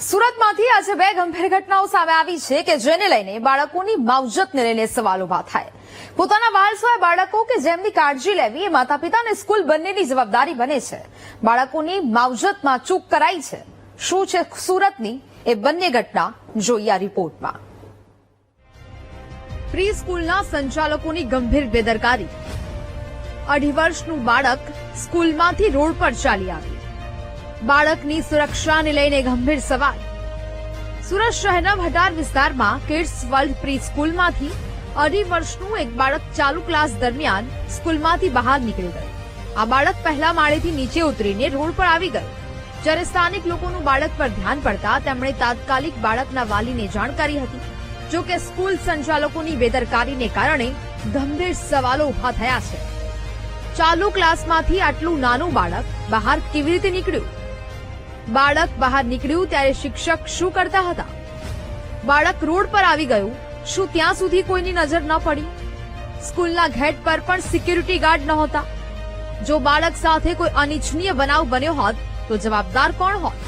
સુરતમાંથી આજે બે ગંભીર ઘટનાઓ સામે આવી છે કે જેને લઈને બાળકોની માવજતને લઈને સવાલ ઉભા થાય. પોતાના વાલસોય બાળકો કે જેમની કાળજી લેવી એ માતા પિતા અને સ્કૂલ બંનેની જવાબદારી બને છે. બાળકોની માવજતમાં ચૂક કરાઈ છે. શું છે સુરતની એ બંને ઘટના જોઈએ આ રિપોર્ટમાં. પ્રી સ્કૂલના સંચાલકોની ગંભીર બેદરકારી. 2.5 વર્ષનું બાળક સ્કૂલમાંથી રોડ પર ચાલી આવ્યું. બાળકની સુરક્ષાને લઈને ગંભીર સવાલ. સુરત શહેરના ભટાર વિસ્તારમાં કિડ્સ વર્લ્ડ પ્રી સ્કૂલમાંથી 2.5 વર્ષનું એક બાળક ચાલુ ક્લાસ દરમિયાન સ્કૂલમાંથી બહાર નીકળી ગયું. આ બાળક પહેલા માળેથી નીચે ઉતરીને રોડ પર આવી ગયું. જ્યારે સ્થાનિક લોકોનું બાળક પર ધ્યાન પડતા તેમણે તાત્કાલિક બાળકના વાલીને જાણ કરી હતી. જો કે સ્કૂલ સંચાલકોની બેદરકારીને કારણે ગંભીર સવાલો ઉભા થયા છે. ચાલુ ક્લાસમાંથી આટલું નાનું બાળક બહાર કેવી રીતે નીકળ્યું? બાળક બહાર નીકળ્યું ત્યારે શિક્ષક શું કરતા હતા? બાળક રોડ પર આવી ગયું, શું ત્યાં સુધી કોઈની નજર ન પડી? સ્કૂલના ગેટ પર પણ સિક્યુરિટી ગાર્ડ નહોતા. જો બાળક સાથે કોઈ અનિચ્છનીય બનાવ બન્યો હોત તો જવાબદાર કોણ હોત?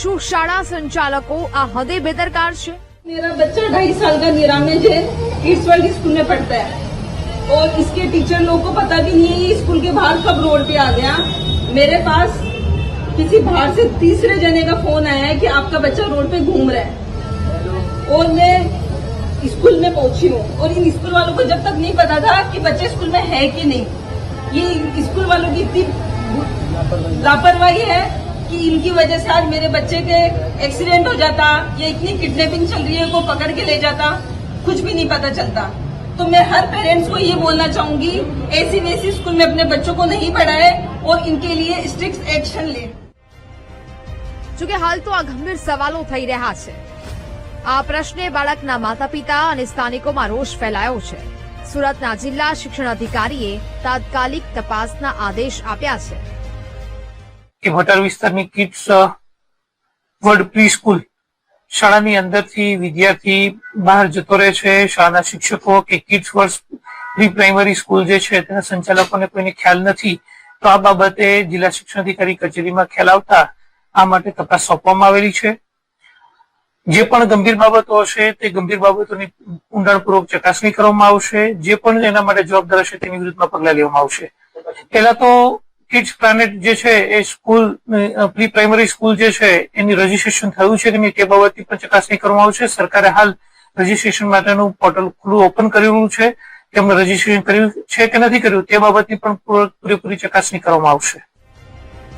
શું શાળા સંચાલકો આ હદે બેદરકાર છે? मेरा बच्चा 2.5 साल का निरामेज है, किड्स वर्ल्ड स्कूल में पढ़ता है और इसके टीचर लोगों को पता भी नहीं है ये स्कूल के बाहर कब रोड पे आ गया. मेरे पास किसी बाहर से तीसरे जने का फोन आया है कि आपका बच्चा रोड पे घूम रहा है और मैं स्कूल में पहुंची हूँ और इन स्कूल वालों को जब तक नहीं पता था कि बच्चे स्कूल में है कि नहीं. ये स्कूल वालों की इतनी लापरवाही है कि इनकी वजह से आज मेरे बच्चे के एक्सीडेंट हो जाता या इतनी किडनैपिंग चल रही है को पकड़ के ले जाता, कुछ भी नहीं पता चलता. तो मैं हर पेरेंट्स को ये बोलना चाहूंगी ऐसी वैसी स्कूल में अपने बच्चों को नहीं पढ़ाए और इनके लिए स्ट्रिक्ट एक्शन ले. જોકે હાલ તો આ ગંભીર સવાલો થઈ રહ્યા છે. આ પ્રશ્ને બાળકના માતા પિતા અને સ્થાનિકોમાં રોષ ફેલાયો છે. સુરતના જિલ્લા શિક્ષણ અધિકારીએ તાત્કાલિક તપાસના આદેશ આપ્યા છે. કે ભટાર વિસ્તારની કિડ્સ વર્લ્ડ પ્રી સ્કૂલ શાળાની અંદરથી વિદ્યાર્થી બહાર જતો રહે છે. શાળાના શિક્ષકો કે kids world pre primary school જે છે તેના સંચાલકોને કોઈને ખ્યાલ નથી. તો આ બાબતે જિલ્લા શિક્ષણ અધિકારી કચેરીમાં ખ્યાલ આવતા આ માટે તપાસ સોંપવામાં આવેલી છે. જે પણ ગંભીર બાબતો હશે તે ગંભીર બાબતોની ઊંડાણપૂર્વક ચકાસણી કરવામાં આવશે. જે પણ એના માટે જવાબદાર હશે તેની વિરુદ્ધમાં પગલાં લેવામાં આવશે. પહેલા તો કિડ્સ પ્લાનેટ જે છે એ સ્કૂલ પ્રી પ્રાઇમરી સ્કૂલ જે છે એની રજીસ્ટ્રેશન થયું છે કે નહીં તે બાબતની પણ ચકાસણી કરવામાં આવશે. સરકારે હાલ રજીસ્ટ્રેશન માટેનું પોર્ટલ ખુલ્લું ઓપન કરેલું છે. તેમણે રજીસ્ટ્રેશન કર્યું છે કે નથી કર્યું તે બાબતની પણ પૂરેપૂરી ચકાસણી કરવામાં આવશે.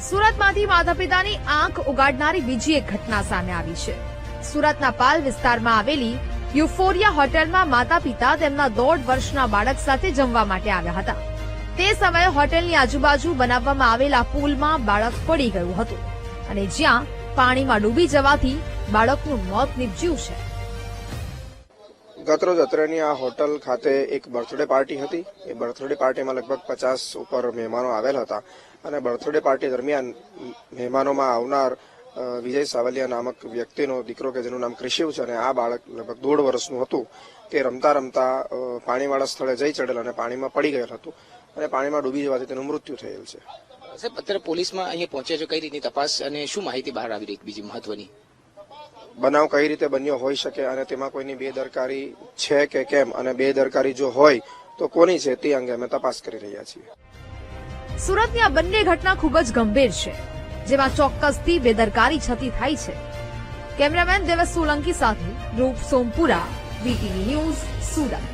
સુરતમાંથી માતા પિતાની આંખ ઉગાડનારી બીજી એક ઘટના સામે આવી છે. સુરતના પાલ વિસ્તારમાં આવેલી યુફોરિયા હોટેલમાં માતા પિતા તેમના 1.5 વર્ષના બાળક સાથે જમવા માટે આવ્યા હતા. તે સમયે હોટેલની આજુબાજુ બનાવવામાં આવેલા પુલમાં બાળક પડી ગયું હતું અને જ્યાં પાણીમાં ડૂબી જવાથી બાળકનું મોત નીપજ્યું છે. ગતરોજ અત્રેની આ હોટલ ખાતે એક બર્થડે પાર્ટી હતી. એ બર્થડે પાર્ટીમાં લગભગ 50 ઉપર મહેમાનો આવેલ હતા અને બર્થડે પાર્ટી દરમિયાન મહેમાનોમાં આવનાર વિજય સાવલિયા નામક વ્યક્તિનો દીકરો કે જેનું નામ ક્રિશિવ છે અને આ બાળક લગભગ 1.5 વર્ષનું હતું તે રમતા રમતા પાણીવાળા સ્થળે જઈ ચડેલ અને પાણીમાં પડી ગયેલ હતું અને પાણીમાં ડૂબી જવાથી તેનું મૃત્યુ થયેલ છે. સાહેબ, અત્યારે પોલીસમાં અહીંયા પહોંચ્યા છો, કઈ રીતની તપાસ અને શું માહિતી બહાર આવી રહી બીજી મહત્વની? બનાવ કઈ રીતે બન્યો હોઈ શકે અને તેમાં કોઈની બેદરકારી છે કે કેમ અને બેદરકારી જો હોય તો કોની છે તે અંગે અમે તપાસ કરી રહ્યા છીએ. સુરતની આ બંને ઘટના ખૂબ જ ગંભીર છે, જેમાં ચોક્કસથી બેદરકારી છતી થાય છે. કેમેરામેન દેવસ સોલંકી સાથે રૂપ સોમપુરા, વીટીવી ન્યૂઝ, સુરત.